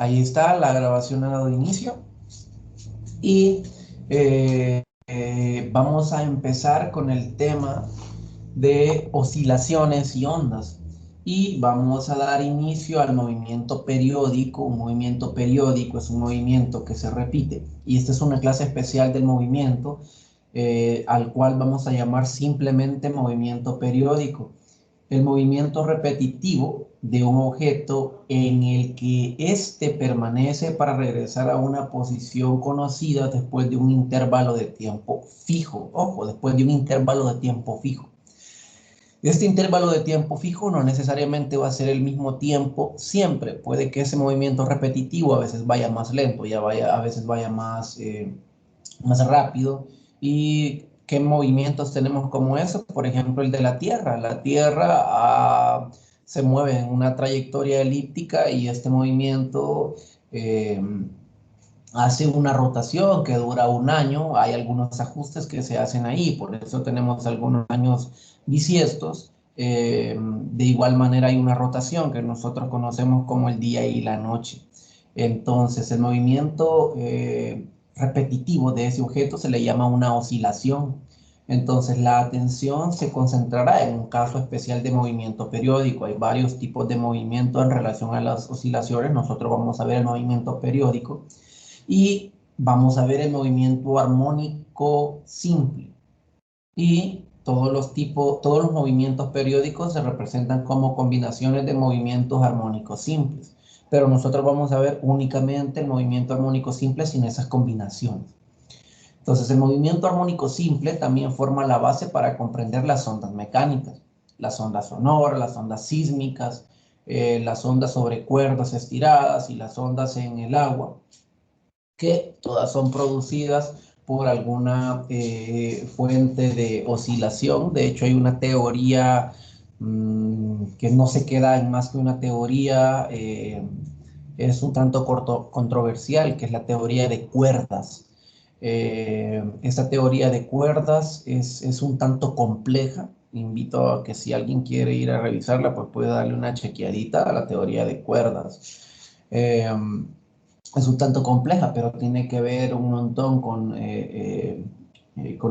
Ahí está, la grabación ha dado inicio y vamos a empezar con el tema de oscilaciones y ondas. Y vamos a dar inicio al movimiento periódico. Un movimiento periódico es un movimiento que se repite. Y esta es una clase especial del movimiento, al cual vamos a llamar simplemente movimiento periódico. El movimiento repetitivo de un objeto en el que éste permanece para regresar a una posición conocida después de un intervalo de tiempo fijo. Ojo, después de un intervalo de tiempo fijo. Este intervalo de tiempo fijo no necesariamente va a ser el mismo tiempo siempre. Puede que ese movimiento repetitivo a veces vaya más lento, a veces vaya más rápido. ¿Y qué movimientos tenemos como eso? Por ejemplo, el de la Tierra. La Tierra se mueve en una trayectoria elíptica y este movimiento eh, hace una rotación que dura un año. Hay algunos ajustes que se hacen ahí, por eso tenemos algunos años bisiestos. De igual manera hay una rotación que nosotros conocemos como el día y la noche. Entonces, el movimiento repetitivo de ese objeto se le llama una oscilación. Entonces, la atención se concentrará en un caso especial de movimiento periódico. Hay varios tipos de movimiento en relación a las oscilaciones. Nosotros vamos a ver el movimiento periódico y vamos a ver el movimiento armónico simple. Y todos los movimientos periódicos se representan como combinaciones de movimientos armónicos simples. Pero nosotros vamos a ver únicamente el movimiento armónico simple sin esas combinaciones. Entonces, el movimiento armónico simple también forma la base para comprender las ondas mecánicas, las ondas sonoras, las ondas sísmicas, las ondas sobre cuerdas estiradas y las ondas en el agua, que todas son producidas por alguna fuente de oscilación. De hecho, hay una teoría que no se queda en más que una teoría, es un tanto controversial, que es la teoría de cuerdas. Esta teoría de cuerdas es un tanto compleja. Invito a que si alguien quiere ir a revisarla, pues puede darle una chequeadita a la teoría de cuerdas. Es un tanto compleja, pero tiene que ver un montón con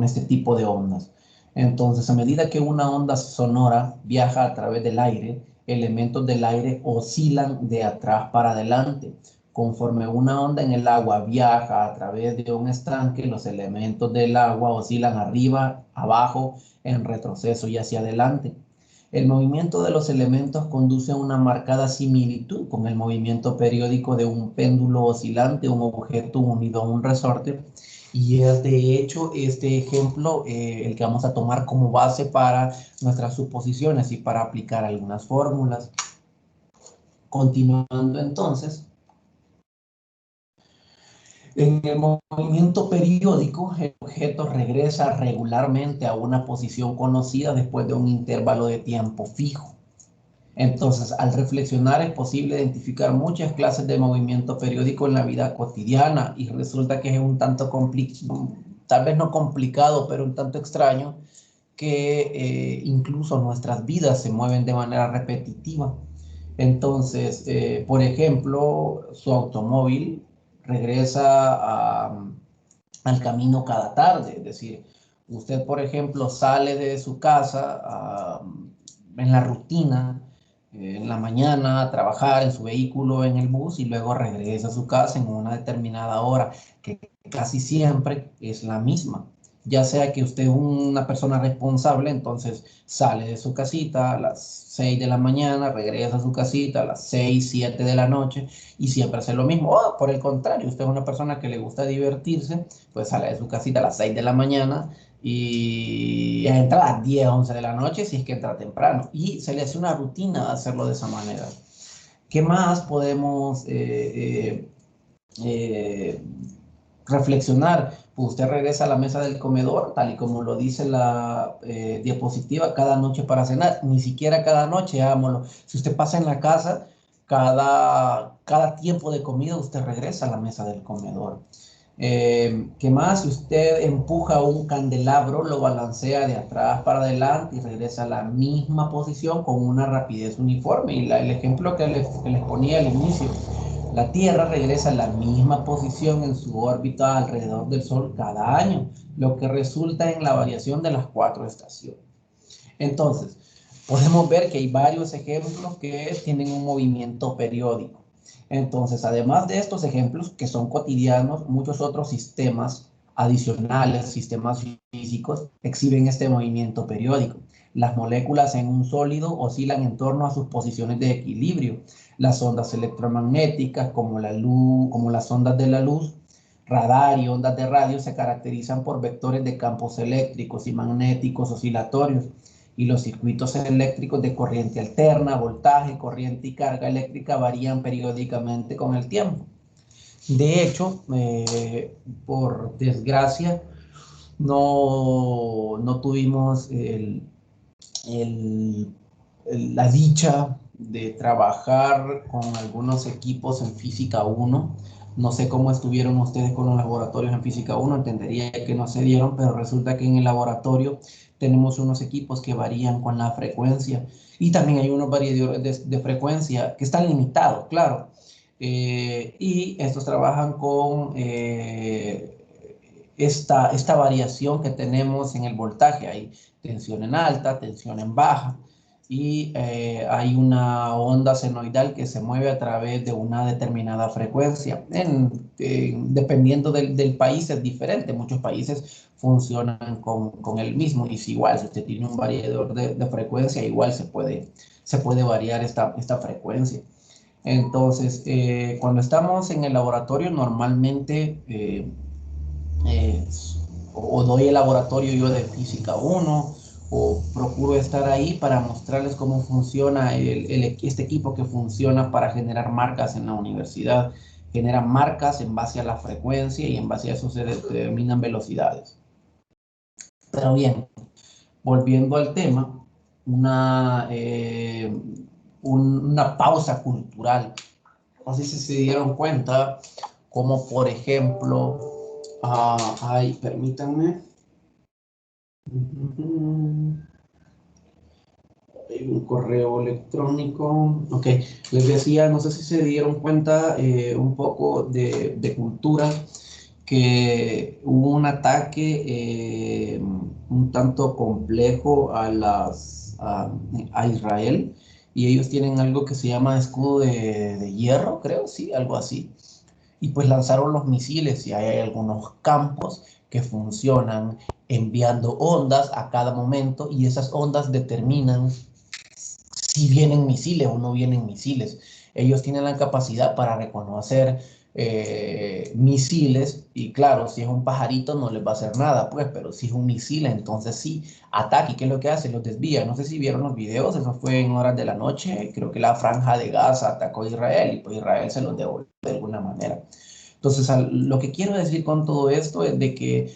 este tipo de ondas. Entonces, a medida que una onda sonora viaja a través del aire, elementos del aire oscilan de atrás para adelante. Conforme una onda en el agua viaja a través de un estanque, los elementos del agua oscilan arriba, abajo, en retroceso y hacia adelante. El movimiento de los elementos conduce a una marcada similitud con el movimiento periódico de un péndulo oscilante, un objeto unido a un resorte. Y es de hecho este ejemplo el que vamos a tomar como base para nuestras suposiciones y para aplicar algunas fórmulas. Continuando entonces, en el movimiento periódico, el objeto regresa regularmente a una posición conocida después de un intervalo de tiempo fijo. Entonces, al reflexionar es posible identificar muchas clases de movimiento periódico en la vida cotidiana y resulta que es un tanto complicado, tal vez no complicado, pero un tanto extraño, que incluso nuestras vidas se mueven de manera repetitiva. Entonces, por ejemplo, su automóvil regresa al camino cada tarde, es decir, usted, por ejemplo, sale de su casa en la rutina, en la mañana a trabajar en su vehículo, en el bus, y luego regresa a su casa en una determinada hora, que casi siempre es la misma. Ya sea que usted es una persona responsable, entonces sale de su casita a las 6 de la mañana, regresa a su casita a las 6, 7 de la noche y siempre hace lo mismo. O por el contrario, usted es una persona que le gusta divertirse, pues sale de su casita a las 6 de la mañana y entra a las 10, 11 de la noche si es que entra temprano. Y se le hace una rutina hacerlo de esa manera. ¿Qué más podemos reflexionar? Pues usted regresa a la mesa del comedor, tal y como lo dice la diapositiva, cada noche para cenar. Ni siquiera cada noche, hagámoslo. Si usted pasa en la casa, cada tiempo de comida usted regresa a la mesa del comedor. ¿Qué más? Si usted empuja un candelabro, lo balancea de atrás para adelante y regresa a la misma posición con una rapidez uniforme. Y el ejemplo que les ponía al inicio, La Tierra regresa a la misma posición en su órbita alrededor del Sol cada año, lo que resulta en la variación de las 4 estaciones. Entonces, podemos ver que hay varios ejemplos que tienen un movimiento periódico. Entonces, además de estos ejemplos que son cotidianos, muchos otros sistemas adicionales, sistemas físicos, exhiben este movimiento periódico. Las moléculas en un sólido oscilan en torno a sus posiciones de equilibrio. Las ondas electromagnéticas, como la luz, como las ondas de la luz, radar y ondas de radio, se caracterizan por vectores de campos eléctricos y magnéticos oscilatorios, y los circuitos eléctricos de corriente alterna, voltaje, corriente y carga eléctrica varían periódicamente con el tiempo. De hecho, por desgracia, no tuvimos la dicha de trabajar con algunos equipos en Física 1. No sé cómo estuvieron ustedes con los laboratorios en Física 1, entendería que no se dieron, pero resulta que en el laboratorio tenemos unos equipos que varían con la frecuencia, y también hay unos variadores de frecuencia que están limitados, claro. Y estos trabajan con esta variación que tenemos en el voltaje. Hay tensión en alta, tensión en baja, y hay una onda senoidal que se mueve a través de una determinada frecuencia. Dependiendo del país es diferente. Muchos países funcionan con el mismo, y si igual, si usted tiene un variador de frecuencia, igual se puede variar esta frecuencia. Entonces, cuando estamos en el laboratorio, normalmente eh, o doy el laboratorio yo de Física 1, o procuro estar ahí para mostrarles cómo funciona este equipo que funciona para generar marcas en la universidad. Genera marcas en base a la frecuencia, y en base a eso se determinan velocidades. Pero bien, volviendo al tema, una pausa cultural. No sé si se dieron cuenta, como por ejemplo, permítanme. Hay un correo electrónico. Ok, les decía, no sé si se dieron cuenta un poco de cultura, que hubo un ataque un tanto complejo a Israel, y ellos tienen algo que se llama escudo de hierro, creo, sí, algo así. Y pues lanzaron los misiles, y hay algunos campos que funcionan enviando ondas a cada momento, y esas ondas determinan si vienen misiles o no vienen misiles. Ellos tienen la capacidad para reconocer misiles, y claro, si es un pajarito no les va a hacer nada, pues, pero si es un misil, entonces sí, ataque. ¿Y qué es lo que hace? Los desvía. No sé si vieron los videos, eso fue en horas de la noche. Creo que la franja de Gaza atacó a Israel, y pues Israel se los devolvió de alguna manera. Entonces, lo que quiero decir con todo esto es de que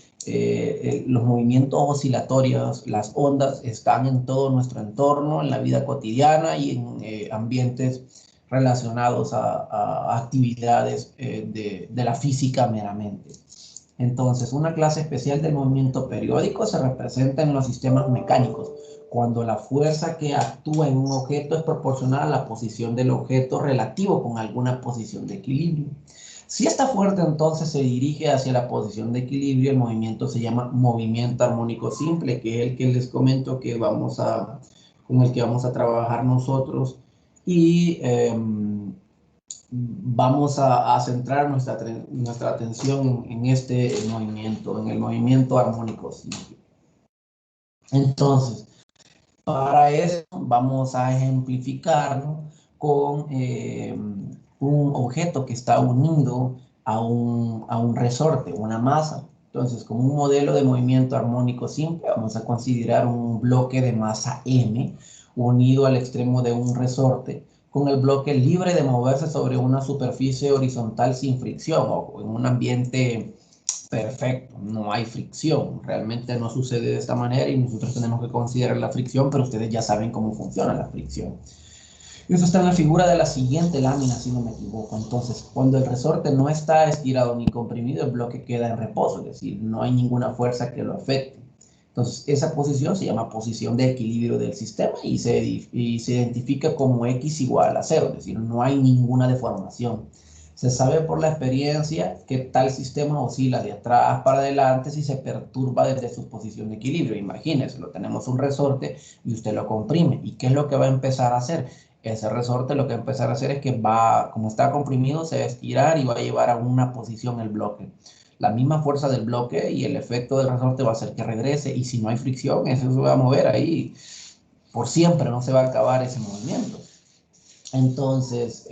los movimientos oscilatorios, las ondas, están en todo nuestro entorno, en la vida cotidiana y en ambientes relacionados a actividades de la física meramente. Entonces, una clase especial del movimiento periódico se representa en los sistemas mecánicos, cuando la fuerza que actúa en un objeto es proporcional a la posición del objeto relativo con alguna posición de equilibrio. Si esta fuerza entonces se dirige hacia la posición de equilibrio, el movimiento se llama movimiento armónico simple, que es el que les comento que con el que vamos a trabajar nosotros, y vamos a centrar nuestra atención en este movimiento, en el movimiento armónico simple. Entonces, para eso vamos a ejemplificarlo con un objeto que está unido a un resorte, una masa. Entonces, como un modelo de movimiento armónico simple, vamos a considerar un bloque de masa M unido al extremo de un resorte, con el bloque libre de moverse sobre una superficie horizontal sin fricción, o en un ambiente perfecto, no hay fricción. Realmente no sucede de esta manera, y nosotros tenemos que considerar la fricción, pero ustedes ya saben cómo funciona la fricción. Eso está en la figura de la siguiente lámina, si no me equivoco. Entonces, cuando el resorte no está estirado ni comprimido, el bloque queda en reposo, es decir, no hay ninguna fuerza que lo afecte. Entonces, esa posición se llama posición de equilibrio del sistema, y se identifica como X igual a 0, es decir, no hay ninguna deformación. Se sabe por la experiencia que tal sistema oscila de atrás para adelante si se perturba desde su posición de equilibrio. Imagínense, lo tenemos un resorte y usted lo comprime. ¿Y qué es lo que va a empezar a hacer? Ese resorte lo que va a empezar a hacer es que va, como está comprimido, se va a estirar y va a llevar a una posición el bloque. La misma fuerza del bloque y el efecto del resorte va a hacer que regrese. Y si no hay fricción, eso se va a mover ahí por siempre, no se va a acabar ese movimiento. Entonces,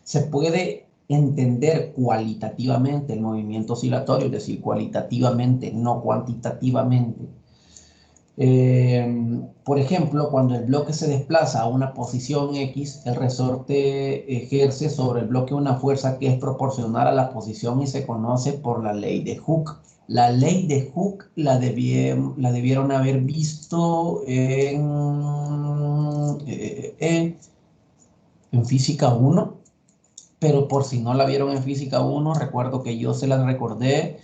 se puede entender cualitativamente el movimiento oscilatorio, es decir, cualitativamente, no cuantitativamente. Por ejemplo, cuando el bloque se desplaza a una posición X, el resorte ejerce sobre el bloque una fuerza que es proporcional a la posición y se conoce por la ley de Hooke. La ley de Hooke la debieron haber visto en física 1, pero por si no la vieron en física 1, recuerdo que yo se las recordé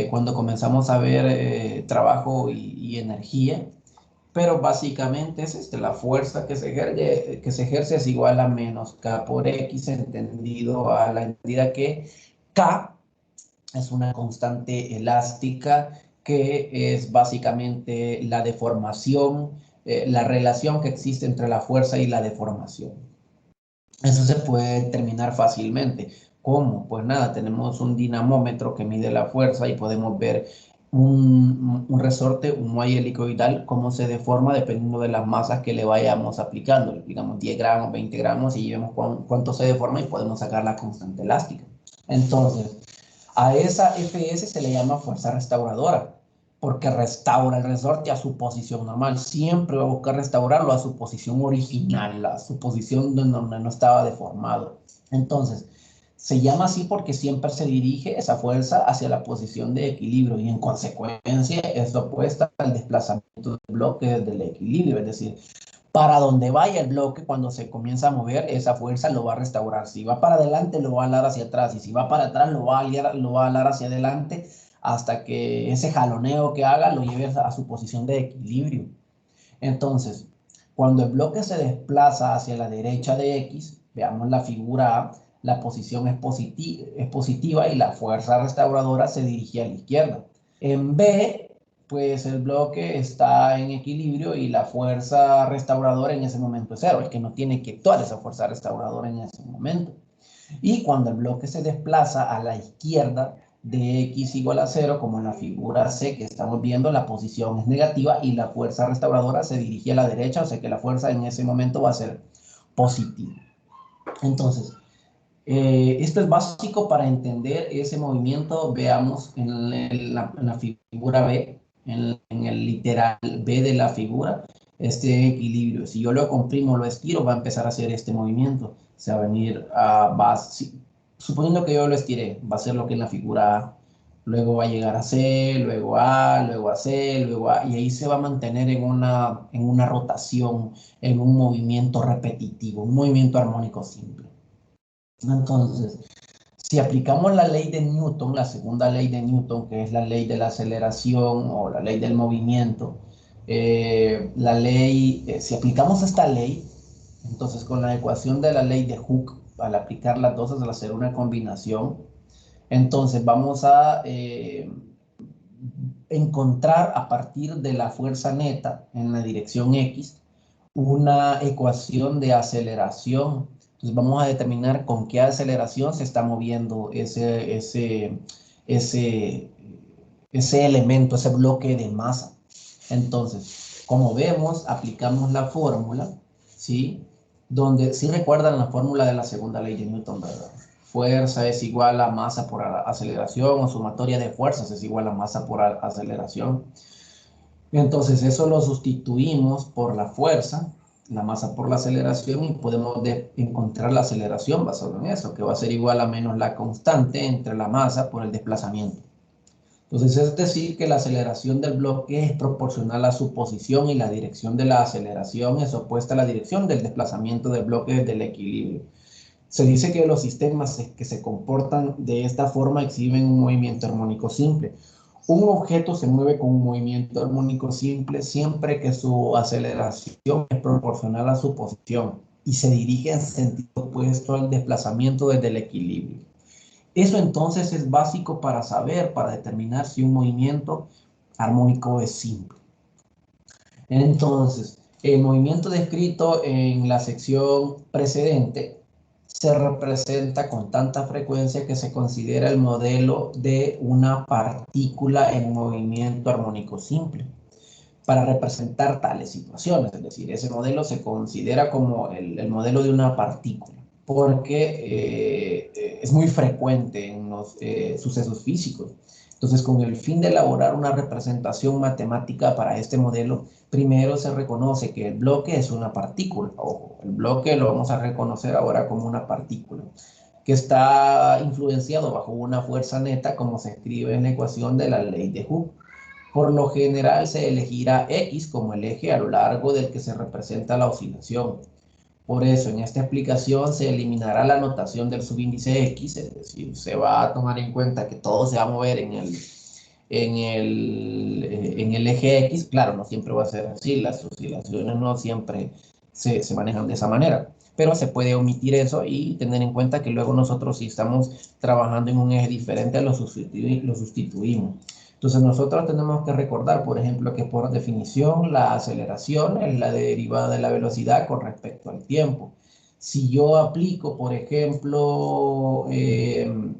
cuando comenzamos a ver trabajo y energía, pero básicamente es la fuerza que se ejerce es igual a menos K por X, entendido a la medida que K es una constante elástica que es básicamente la deformación, la relación que existe entre la fuerza y la deformación. Eso se puede determinar fácilmente. ¿Cómo? Pues nada, tenemos un dinamómetro que mide la fuerza y podemos ver un resorte, un muelle helicoidal, cómo se deforma dependiendo de las masas que le vayamos aplicando. Digamos 10 gramos, 20 gramos y vemos cuánto se deforma y podemos sacar la constante elástica. Entonces, a esa FS se le llama fuerza restauradora, porque restaura el resorte a su posición normal. Siempre va a buscar restaurarlo a su posición original, a su posición donde no estaba deformado. Entonces, se llama así porque siempre se dirige esa fuerza hacia la posición de equilibrio y en consecuencia es opuesta al desplazamiento del bloque desde el equilibrio, es decir, para donde vaya el bloque, cuando se comienza a mover, esa fuerza lo va a restaurar. Si va para adelante, lo va a alar hacia atrás. Y si va para atrás, lo va a alar hacia adelante hasta que ese jaloneo que haga lo lleve a su posición de equilibrio. Entonces, cuando el bloque se desplaza hacia la derecha de X, veamos la figura A, la posición es positiva y la fuerza restauradora se dirige a la izquierda. En B, pues el bloque está en equilibrio y la fuerza restauradora en ese momento es cero, es que no tiene que actuar esa fuerza restauradora en ese momento. Y cuando el bloque se desplaza a la izquierda de X igual a 0, como en la figura C que estamos viendo, la posición es negativa y la fuerza restauradora se dirige a la derecha, o sea que la fuerza en ese momento va a ser positiva. Entonces, esto es básico para entender ese movimiento. Veamos en la figura B, en el literal B de la figura, este equilibrio. Si yo lo comprimo, lo estiro, va a empezar a hacer este movimiento. Se va a venir suponiendo que yo lo estiré, va a ser lo que en la figura A. Luego va a llegar a C, luego a C, luego A, y ahí se va a mantener en una rotación, en un movimiento repetitivo, un movimiento armónico simple. Entonces, si aplicamos la ley de Newton, la segunda ley de Newton, que es la ley de la aceleración o la ley del movimiento, si aplicamos esta ley, entonces con la ecuación de la ley de Hooke, al aplicar las dos, al hacer una combinación, entonces vamos a encontrar a partir de la fuerza neta en la dirección X una ecuación de aceleración. Entonces vamos a determinar con qué aceleración se está moviendo ese elemento, ese bloque de masa. Entonces, como vemos, aplicamos la fórmula, ¿sí? Donde, si recuerdan la fórmula de la segunda ley de Newton, ¿verdad? Fuerza es igual a masa por aceleración, o sumatoria de fuerzas es igual a masa por aceleración. Entonces eso lo sustituimos por la fuerza, la masa por la aceleración y podemos encontrar la aceleración basado en eso, que va a ser igual a menos la constante entre la masa por el desplazamiento. Entonces es decir que la aceleración del bloque es proporcional a su posición y la dirección de la aceleración es opuesta a la dirección del desplazamiento del bloque desde el equilibrio. Se dice que los sistemas que se comportan de esta forma exhiben un movimiento armónico simple. Un objeto se mueve con un movimiento armónico simple siempre que su aceleración es proporcional a su posición. y se dirige en sentido opuesto al desplazamiento desde el equilibrio. Eso entonces es básico para saber, para determinar si un movimiento armónico es simple. Entonces, el movimiento descrito en la sección precedente se representa con tanta frecuencia que se considera el modelo de una partícula en movimiento armónico simple para representar tales situaciones. Es decir, ese modelo se considera como el modelo de una partícula porque es muy frecuente en los sucesos físicos. Entonces, con el fin de elaborar una representación matemática para este modelo, primero se reconoce que el bloque es una partícula. Ojo, el bloque lo vamos a reconocer ahora como una partícula que está influenciado bajo una fuerza neta, como se escribe en la ecuación de la ley de Hooke. Por lo general se elegirá X como el eje a lo largo del que se representa la oscilación. Por eso, en esta explicación se eliminará la notación del subíndice X, es decir, se va a tomar en cuenta que todo se va a mover en el eje X. Claro, no siempre va a ser así, las oscilaciones no siempre se manejan de esa manera, pero se puede omitir eso y tener en cuenta que luego nosotros, si estamos trabajando en un eje diferente, lo sustituimos. Entonces nosotros tenemos que recordar, por ejemplo, que por definición la aceleración es la derivada de la velocidad con respecto al tiempo. Si yo aplico, por ejemplo,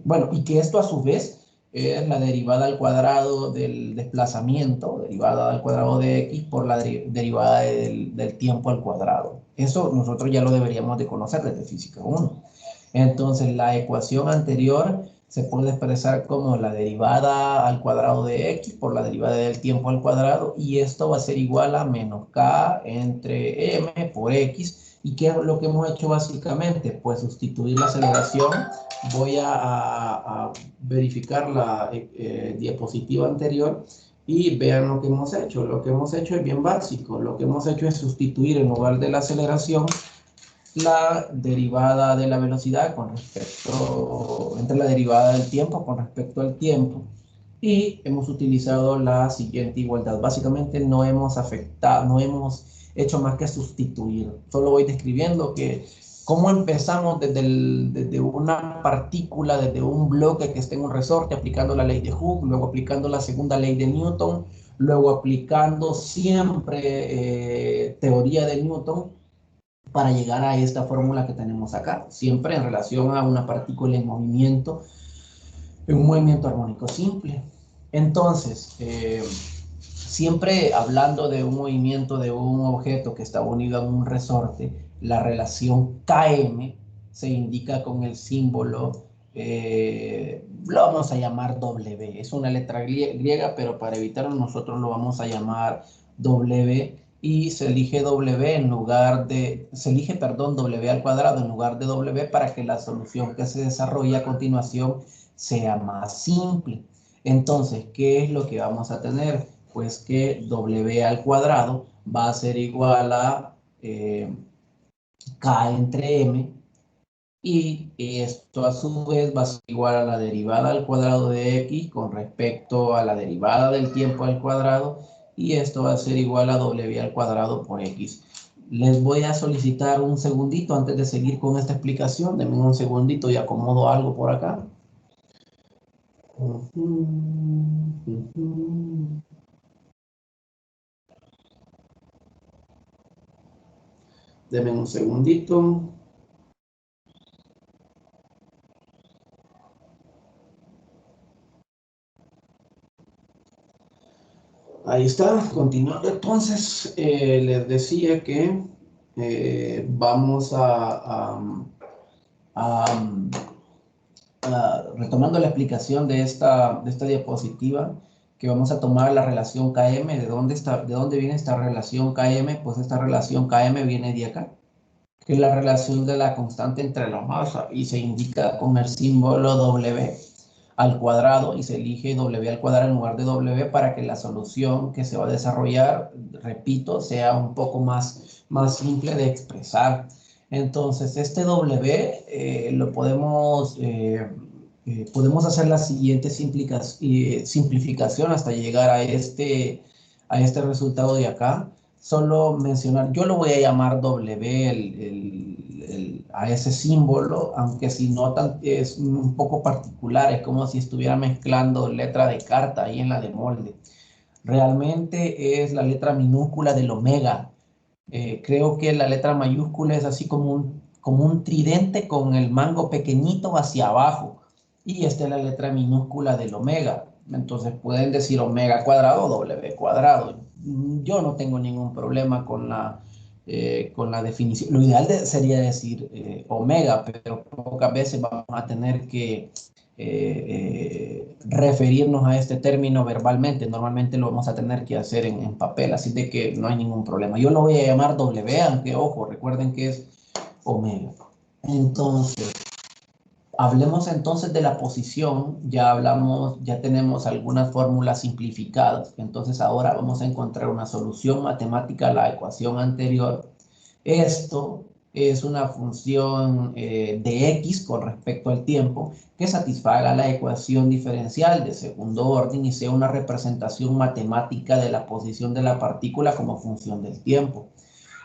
bueno, y que esto a su vez es la derivada al cuadrado del desplazamiento, derivada al cuadrado de x por la derivada del tiempo al cuadrado. Eso nosotros ya lo deberíamos de conocer desde Física 1. Entonces la ecuación anterior se puede expresar como la derivada al cuadrado de x por la derivada del tiempo al cuadrado, y esto va a ser igual a menos k entre m por x. ¿Y qué es lo que hemos hecho básicamente? Pues sustituir la aceleración. Voy a verificar la diapositiva anterior y vean lo que hemos hecho. Lo que hemos hecho es bien básico. Lo que hemos hecho es sustituir en lugar de la aceleración la derivada de la velocidad con respecto, entre la derivada del tiempo con respecto al tiempo, y hemos utilizado la siguiente igualdad. Básicamente no hemos afectado, no hemos hecho más que sustituir. Solo voy describiendo que cómo empezamos desde una partícula, desde un bloque que está en un resorte, aplicando la ley de Hooke, luego aplicando la segunda ley de Newton, luego aplicando siempre teoría de Newton, para llegar a esta fórmula que tenemos acá, siempre en relación a una partícula en movimiento, en un movimiento armónico simple. Entonces, siempre hablando de un movimiento de un objeto que está unido a un resorte, la relación Km se indica con el símbolo, lo vamos a llamar W. Es una letra griega, pero para evitarlo nosotros lo vamos a llamar W, y se elige W en lugar de, se elige, perdón, W al cuadrado en lugar de W para que la solución que se desarrolla a continuación sea más simple. Entonces, ¿qué es lo que vamos a tener? Pues que W al cuadrado va a ser igual a K entre M, y esto a su vez va a ser igual a la derivada al cuadrado de X con respecto a la derivada del tiempo al cuadrado, y esto va a ser igual a W al cuadrado por X. Les voy a solicitar un segundito antes de seguir con esta explicación. Denme un segundito y acomodo algo por acá. Denme un segundito. Ahí está, continuando entonces, les decía que vamos retomando la explicación de esta diapositiva, que vamos a tomar la relación Km. ¿De dónde viene esta relación Km? Pues esta relación Km viene de acá, que es la relación de la constante entre la masa, y se indica con el símbolo W al cuadrado, y se elige W al cuadrado en lugar de W para que la solución que se va a desarrollar, repito, sea un poco más simple de expresar. Entonces, este W lo podemos hacer la siguiente simplificación hasta llegar a este resultado de acá. solo mencionar, yo lo voy a llamar W a ese símbolo, aunque si notan es un poco particular, es como si estuviera mezclando letra de carta ahí en la de molde. Realmente es la letra minúscula del omega. Creo que la letra mayúscula es así como un tridente con el mango pequeñito hacia abajo. Y esta es la letra minúscula del omega. Entonces pueden decir omega cuadrado o W cuadrado. Yo no tengo ningún problema con la definición. Lo ideal sería decir omega, pero pocas veces vamos a tener que referirnos a este término verbalmente. Normalmente lo vamos a tener que hacer en papel, así de que no hay ningún problema. Yo lo voy a llamar W, aunque ojo, recuerden que es omega. Entonces, hablemos entonces de la posición. Ya hablamos, ya tenemos algunas fórmulas simplificadas. Entonces ahora vamos a encontrar una solución matemática a la ecuación anterior. Esto es una función de x con respecto al tiempo que satisfaga la ecuación diferencial de segundo orden y sea una representación matemática de la posición de la partícula como función del tiempo.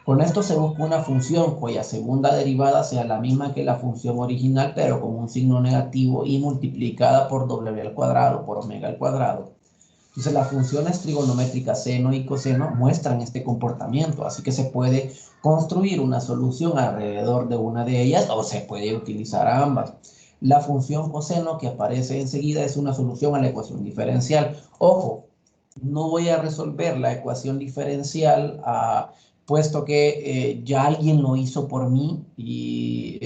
Con esto se busca una función cuya segunda derivada sea la misma que la función original, pero con un signo negativo y multiplicada por w al cuadrado, por omega al cuadrado. Entonces las funciones trigonométricas seno y coseno muestran este comportamiento, así que se puede construir una solución alrededor de una de ellas o se puede utilizar ambas. La función coseno que aparece enseguida es una solución a la ecuación diferencial. Ojo, no voy a resolver la ecuación diferencial puesto que ya alguien lo hizo por mí y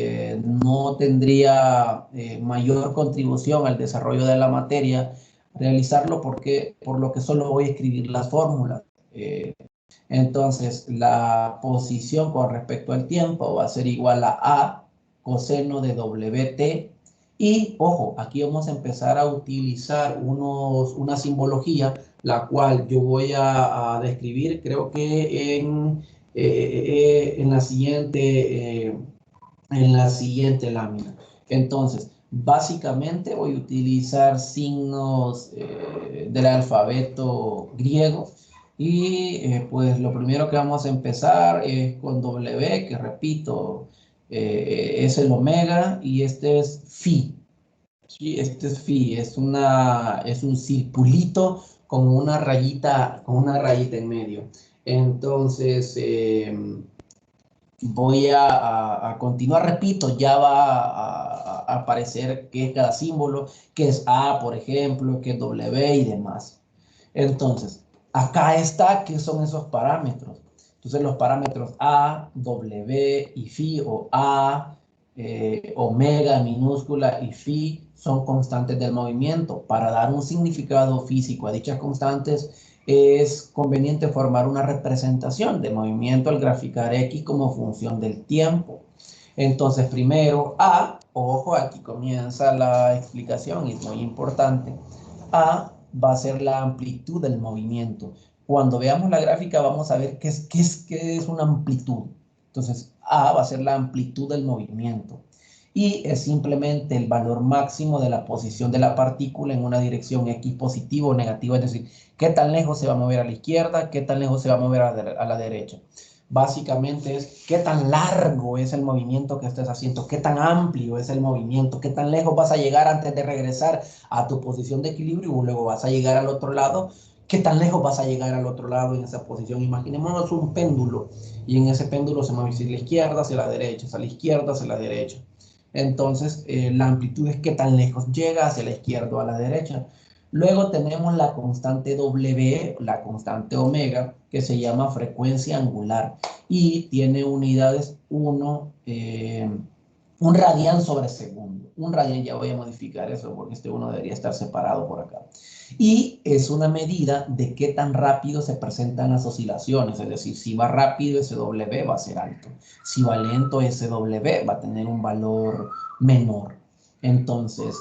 no tendría mayor contribución al desarrollo de la materia realizarlo porque por lo que solo voy a escribir las fórmulas. Entonces, la posición con respecto al tiempo va a ser igual a coseno de WT. Y, ojo, aquí vamos a empezar a utilizar una simbología, la cual yo voy a describir, creo que en la siguiente lámina. Entonces, básicamente voy a utilizar signos del alfabeto griego y pues lo primero que vamos a empezar es con W, que repito, es el omega y este es phi. Sí, este es phi, es un circulito con una rayita en medio. Entonces, voy a continuar, repito, ya va a aparecer qué es cada símbolo, qué es A, por ejemplo, qué es W y demás. Entonces, acá está qué son esos parámetros. Entonces, los parámetros A, W y phi, o A, omega minúscula y phi, son constantes del movimiento. Para dar un significado físico a dichas constantes, es conveniente formar una representación de movimiento al graficar X como función del tiempo. Entonces, primero, A, ojo, aquí comienza la explicación y es muy importante. A va a ser la amplitud del movimiento. Cuando veamos la gráfica vamos a ver qué es una amplitud. Entonces, A va a ser la amplitud del movimiento. Y es simplemente el valor máximo de la posición de la partícula en una dirección X positivo o negativa, es decir, qué tan lejos se va a mover a la izquierda, qué tan lejos se va a mover a la derecha. Básicamente es qué tan largo es el movimiento que estés haciendo, qué tan amplio es el movimiento, qué tan lejos vas a llegar antes de regresar a tu posición de equilibrio y luego vas a llegar al otro lado, qué tan lejos vas a llegar al otro lado en esa posición. Imaginémonos un péndulo y en ese péndulo se mueve hacia la izquierda, hacia la derecha, hacia la izquierda, hacia la derecha. Entonces, la amplitud es qué tan lejos llega hacia la izquierda o a la derecha. Luego tenemos la constante W, la constante omega, que se llama frecuencia angular y tiene unidades 1, un radián sobre segundo. Un radián, ya voy a modificar eso porque este 1 debería estar separado por acá. Y es una medida de qué tan rápido se presentan las oscilaciones, es decir, si va rápido ese W va a ser alto, si va lento ese W va a tener un valor menor. Entonces,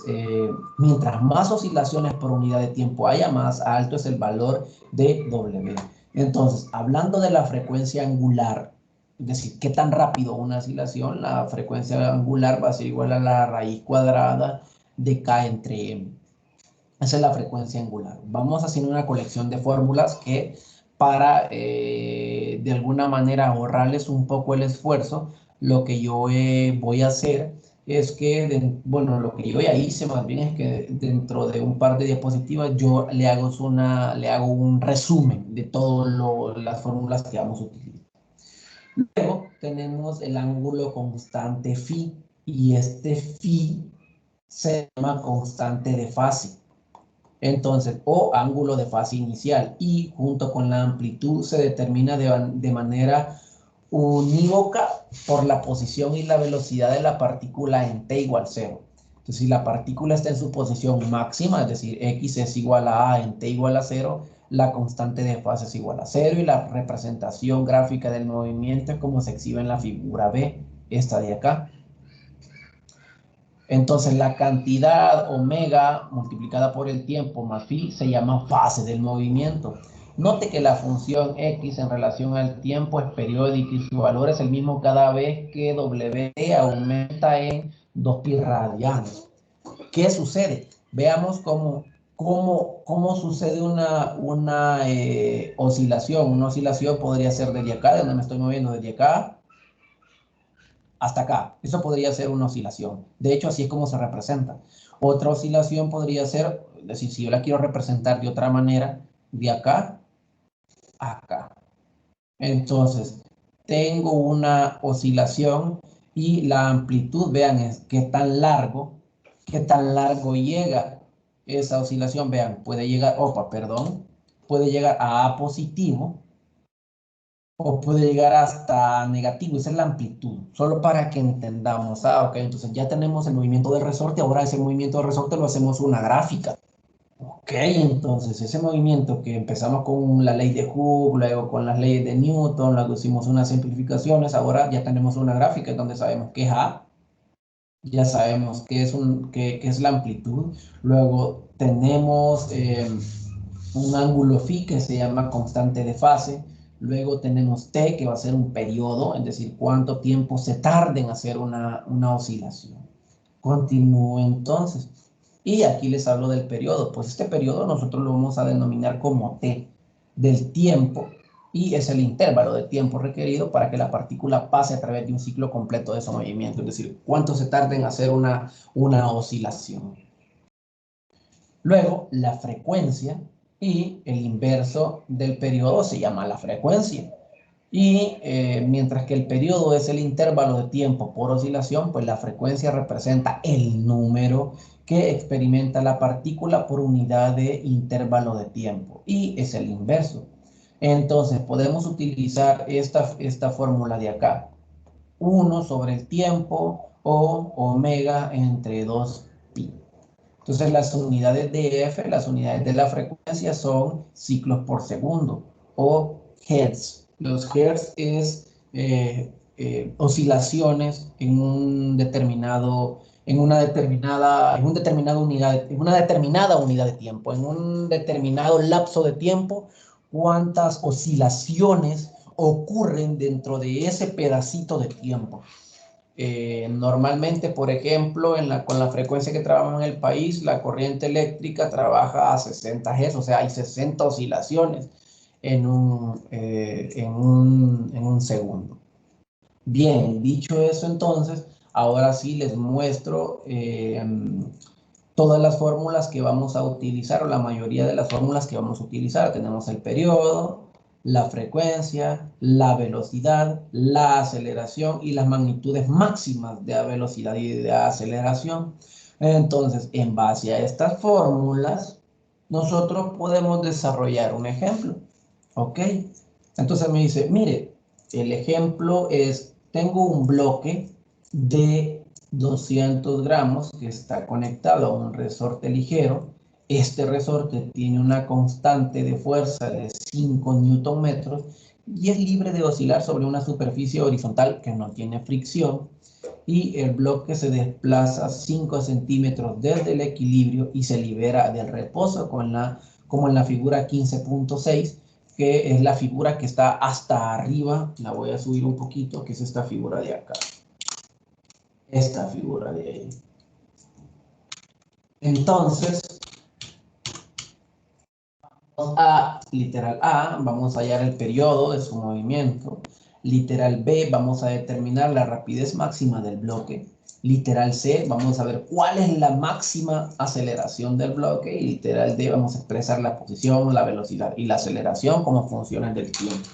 mientras más oscilaciones por unidad de tiempo haya, más alto es el valor de W. Entonces, hablando de la frecuencia angular, es decir, qué tan rápido una oscilación, la frecuencia angular va a ser igual a la raíz cuadrada de K entre M. Esa es la frecuencia angular. Vamos haciendo una colección de fórmulas que para de alguna manera ahorrarles un poco el esfuerzo, lo que yo voy a hacer es que, bueno, lo que yo ya hice más bien es que dentro de un par de diapositivas yo le hago un resumen de todas las fórmulas que vamos a utilizar. Luego tenemos el ángulo constante phi, y este phi se llama constante de fase. Entonces, o ángulo de fase inicial, y junto con la amplitud se determina de manera unívoca por la posición y la velocidad de la partícula en t igual 0. Entonces, si la partícula está en su posición máxima, es decir, x es igual a a en t igual a 0, la constante de fase es igual a 0, y la representación gráfica del movimiento es como se exhibe en la figura B, esta de acá. Entonces, la cantidad omega multiplicada por el tiempo más phi se llama fase del movimiento. Note que la función x en relación al tiempo es periódica y su valor es el mismo cada vez que w aumenta en 2pi radianes. ¿Qué sucede? Veamos cómo sucede una oscilación. Una oscilación podría ser desde acá, de donde me estoy moviendo, desde acá hasta acá. Eso podría ser una oscilación. De hecho, así es como se representa. Otra oscilación podría ser, es decir, si yo la quiero representar de otra manera, de acá a acá. Entonces, tengo una oscilación y la amplitud, vean, es qué tan largo llega esa oscilación. Vean, puede llegar, puede llegar a A positivo, o puede llegar hasta negativo. Esa es la amplitud, solo para que entendamos. Ok, entonces ya tenemos el movimiento de resorte, ahora ese movimiento de resorte lo hacemos una gráfica. Ok, entonces ese movimiento que empezamos con la ley de Hooke, luego con las leyes de Newton, luego hicimos unas simplificaciones, ahora ya tenemos una gráfica donde sabemos qué es A, ya sabemos qué es la amplitud, luego tenemos un ángulo phi que se llama constante de fase. Luego tenemos t, que va a ser un periodo, es decir, cuánto tiempo se tarda en hacer una oscilación. Continúo entonces. Y aquí les hablo del periodo. Pues este periodo nosotros lo vamos a denominar como t, del tiempo, y es el intervalo de tiempo requerido para que la partícula pase a través de un ciclo completo de su movimiento, es decir, cuánto se tarda en hacer una oscilación. Luego, la frecuencia, y el inverso del periodo se llama la frecuencia. Y mientras que el periodo es el intervalo de tiempo por oscilación, pues la frecuencia representa el número que experimenta la partícula por unidad de intervalo de tiempo, y es el inverso. Entonces, podemos utilizar esta fórmula de acá. 1 sobre el tiempo, o omega entre 2pi. Entonces, las unidades de F, las unidades de la frecuencia, son ciclos por segundo, o hertz. Los hertz es oscilaciones en una determinada unidad de tiempo, en un determinado lapso de tiempo, cuántas oscilaciones ocurren dentro de ese pedacito de tiempo. Normalmente, por ejemplo, con la frecuencia que trabajamos en el país, la corriente eléctrica trabaja a 60 Hz, o sea, hay 60 oscilaciones en un segundo. Bien, dicho eso, entonces, ahora sí les muestro todas las fórmulas que vamos a utilizar, o la mayoría de las fórmulas que vamos a utilizar. Tenemos el periodo, la frecuencia, la velocidad, la aceleración y las magnitudes máximas de velocidad y de aceleración. Entonces, en base a estas fórmulas, nosotros podemos desarrollar un ejemplo. ¿Ok? Entonces me dice, mire, el ejemplo es, tengo un bloque de 200 gramos que está conectado a un resorte ligero. Este resorte tiene una constante de fuerza de 5 newton metros y es libre de oscilar sobre una superficie horizontal que no tiene fricción, y el bloque se desplaza 5 centímetros desde el equilibrio y se libera del reposo, como en la figura 15.6, que es la figura que está hasta arriba. La voy a subir un poquito, que es esta figura de acá. Esta figura de ahí. Entonces, A, literal A, vamos a hallar el periodo de su movimiento. Literal B, vamos a determinar la rapidez máxima del bloque. Literal C, vamos a ver cuál es la máxima aceleración del bloque. Y literal D, vamos a expresar la posición, la velocidad y la aceleración como funciones del tiempo.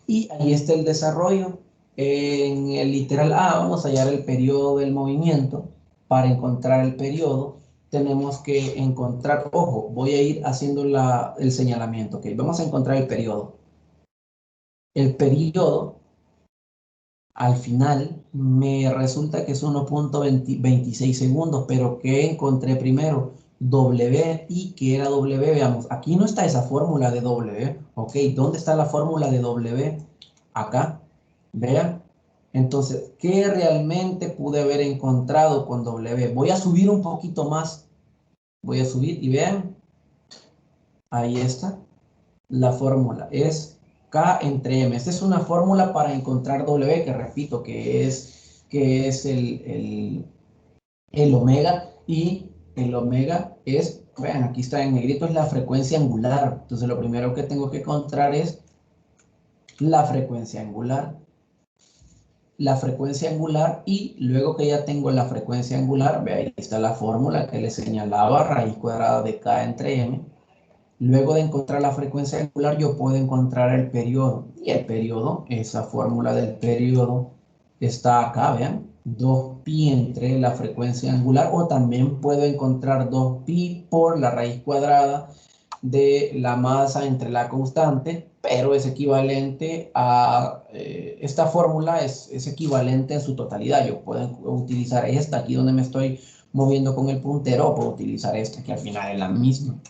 Y ahí está el desarrollo. En el literal A vamos a hallar el periodo del movimiento. Para encontrar el periodo tenemos que encontrar, ojo, voy a ir haciendo el señalamiento, ¿ok? Vamos a encontrar el periodo. El periodo, al final, me resulta que es 1.26 segundos, pero ¿qué encontré primero? W. ¿Y qué era W? Veamos, aquí no está esa fórmula de W, ¿ok? ¿Dónde está la fórmula de W? Acá, vean. Entonces, ¿qué realmente pude haber encontrado con W? Voy a subir un poquito más. Voy a subir y vean, ahí está. La fórmula es K entre M. Esta es una fórmula para encontrar W, que repito, que es el omega. Y el omega es, vean, aquí está en negrito, es la frecuencia angular. Entonces, lo primero que tengo que encontrar es la frecuencia angular. La frecuencia angular, y luego que ya tengo la frecuencia angular, ve ahí está la fórmula que le señalaba, raíz cuadrada de K entre M. Luego de encontrar la frecuencia angular, yo puedo encontrar el periodo. Y el periodo, esa fórmula del periodo está acá, vean, 2pi entre la frecuencia angular, o también puedo encontrar 2pi por la raíz cuadrada de la masa entre la constante, pero es equivalente a, esta fórmula es equivalente en su totalidad. Yo puedo utilizar esta aquí donde me estoy moviendo con el puntero, o puedo utilizar esta que al final es la misma.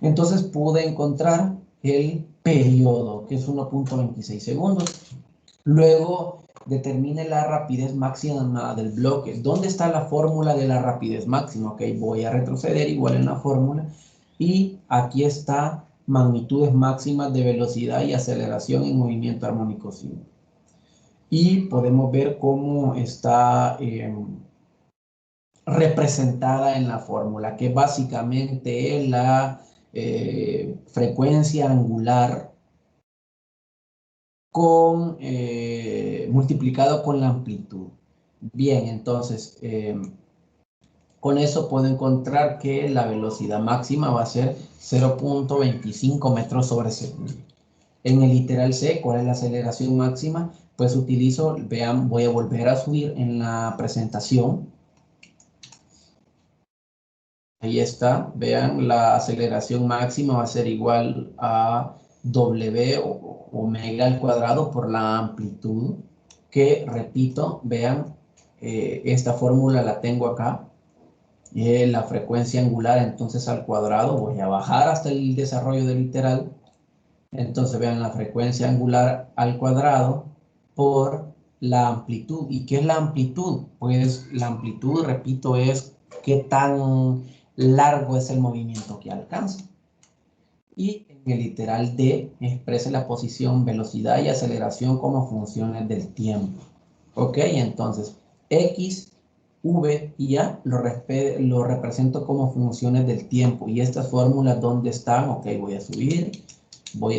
Entonces pude encontrar el periodo, que es 1.26 segundos. Luego determine la rapidez máxima del bloque. ¿Dónde está la fórmula de la rapidez máxima? Ok, voy a retroceder igual en la fórmula. Y aquí está magnitudes máximas de velocidad y aceleración en movimiento armónico simple. Y podemos ver cómo está representada en la fórmula, que básicamente es la frecuencia angular multiplicado con la amplitud. Bien, entonces, con eso puedo encontrar que la velocidad máxima va a ser 0.25 metros sobre segundo. En el literal C, ¿cuál es la aceleración máxima? Pues utilizo, vean, voy a volver a subir en la presentación. Ahí está, vean, la aceleración máxima va a ser igual a W o omega al cuadrado por la amplitud, que repito, vean, esta fórmula la tengo acá, la frecuencia angular entonces al cuadrado, voy a bajar hasta el desarrollo del literal, entonces vean la frecuencia angular al cuadrado por la amplitud. ¿Y qué es la amplitud? Pues la amplitud, repito, es qué tan largo es el movimiento que alcanza. Y en el literal D expresa la posición, velocidad y aceleración como funciones del tiempo. Ok, entonces X, V y A lo represento como funciones del tiempo. Y estas fórmulas, ¿dónde están? Ok, voy a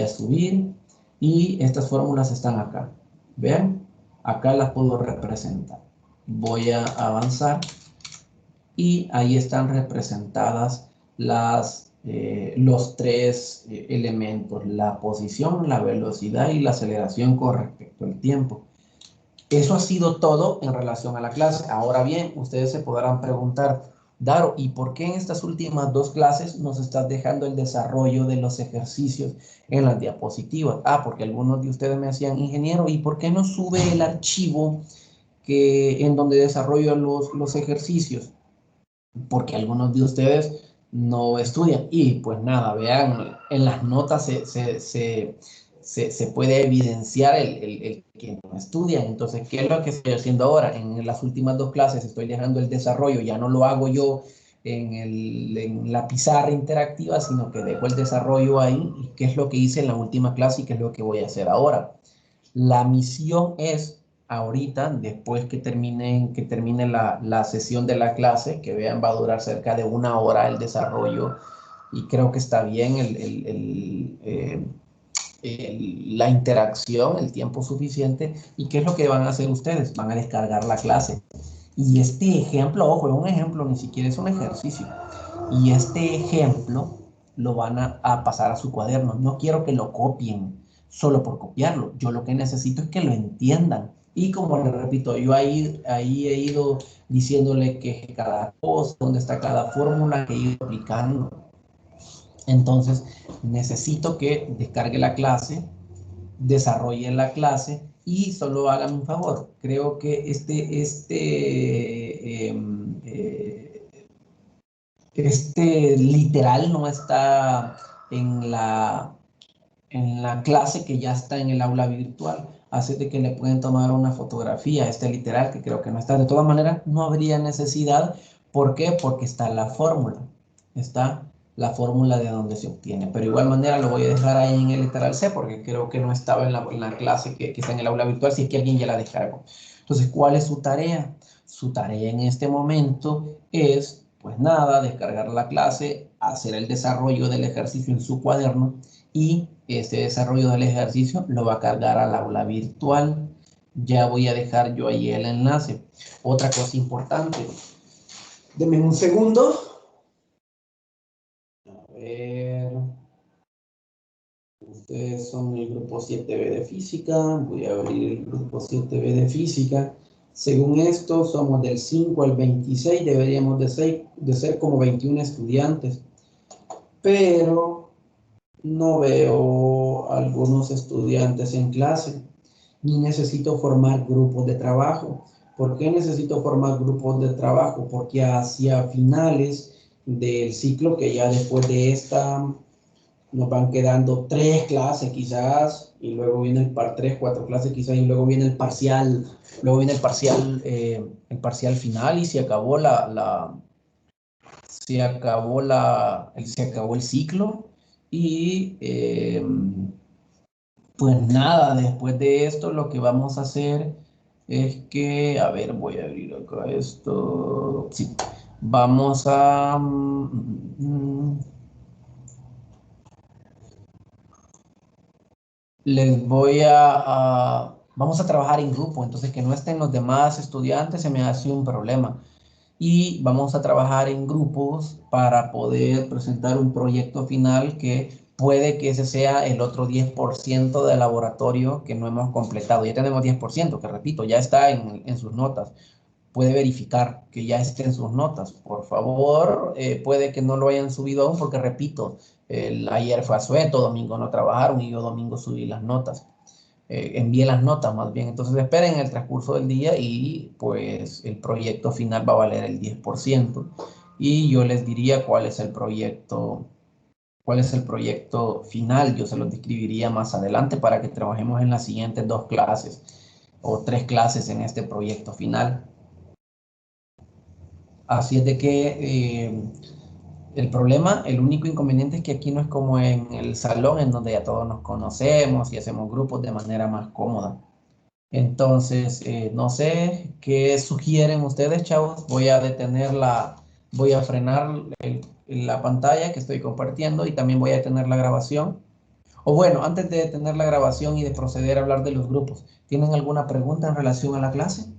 subir y estas fórmulas están acá. ¿Ven? Acá las puedo representar. Voy a avanzar y ahí están representadas los tres elementos, la posición, la velocidad y la aceleración con respecto al tiempo. Eso ha sido todo en relación a la clase. Ahora bien, ustedes se podrán preguntar, Daro, ¿y por qué en estas últimas dos clases nos estás dejando el desarrollo de los ejercicios en las diapositivas? Ah, porque algunos de ustedes me decían, ingeniero, ¿y por qué no sube el archivo en donde desarrollo los ejercicios? Porque algunos de ustedes no estudian. Y pues nada, vean, en las notas se puede evidenciar el que no estudian. Entonces, ¿qué es lo que estoy haciendo ahora? En las últimas dos clases estoy dejando el desarrollo, ya no lo hago yo en la pizarra interactiva, sino que dejo el desarrollo ahí. ¿Y qué es lo que hice en la última clase y qué es lo que voy a hacer ahora? La misión es ahorita, después que termine la sesión de la clase, que vean va a durar cerca de 1 hora el desarrollo y creo que está bien la interacción, el tiempo suficiente. ¿Y qué es lo que van a hacer ustedes? Van a descargar la clase. Y este ejemplo, ojo, es un ejemplo, ni siquiera es un ejercicio. Y este ejemplo lo van a pasar a su cuaderno. No quiero que lo copien solo por copiarlo. Yo lo que necesito es que lo entiendan. Y como les repito, yo ahí he ido diciéndole que cada cosa, dónde está cada fórmula que he ido aplicando. Entonces, necesito que descargue la clase, desarrolle la clase y solo hagan un favor. Creo que este literal no está en la clase que ya está en el aula virtual. Así de que le pueden tomar una fotografía a este literal que creo que no está. De todas maneras, no habría necesidad. ¿Por qué? Porque está la fórmula. Está la fórmula de donde se obtiene. Pero de igual manera lo voy a dejar ahí en el literal C porque creo que no estaba en la clase que está en el aula virtual, si es que alguien ya la descargó. Entonces, ¿cuál es su tarea? Su tarea en este momento es, pues nada, descargar la clase, hacer el desarrollo del ejercicio en su cuaderno y este desarrollo del ejercicio lo va a cargar al aula virtual. Ya voy a dejar yo ahí el enlace. Otra cosa importante, denme un segundo. A ver, ustedes son el grupo 7B de física. Voy a abrir el grupo 7B de física. Según esto, somos del 5 al 26, deberíamos de ser como 21 estudiantes. Pero no veo algunos estudiantes en clase, ni necesito formar grupos de trabajo. ¿Por qué necesito formar grupos de trabajo? Porque hacia finales del ciclo, que ya después de esta nos van quedando 3 clases quizás, y luego viene el par 3, 4 clases quizás, y luego viene el parcial final y se acabó el ciclo. Y pues nada, después de esto lo que vamos a hacer es que, a ver, voy a abrir acá esto. Sí, vamos a... les voy vamos a trabajar en grupo, entonces que no estén los demás estudiantes se me hace un problema. Y vamos a trabajar en grupos para poder presentar un proyecto final que puede que ese sea el otro 10% del laboratorio que no hemos completado. Ya tenemos 10%, que repito, ya está en sus notas. Puede verificar que ya esté en sus notas. Por favor, puede que no lo hayan subido aún porque, repito, ayer fue asueto, domingo no trabajaron y yo domingo subí las notas. Envié las notas más bien. Entonces esperen el transcurso del día y pues el proyecto final va a valer el 10%. Y yo les diría cuál es el proyecto final. Yo se los describiría más adelante para que trabajemos en las siguientes 2 clases o 3 clases en este proyecto final. Así es de que el único inconveniente es que aquí no es como en el salón en donde ya todos nos conocemos y hacemos grupos de manera más cómoda. Entonces, no sé qué sugieren ustedes, chavos. Voy a frenar la pantalla que estoy compartiendo y también voy a detener la grabación. O bueno, antes de detener la grabación y de proceder a hablar de los grupos, ¿tienen alguna pregunta en relación a la clase?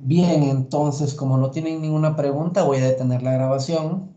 Bien, entonces, como no tienen ninguna pregunta, voy a detener la grabación.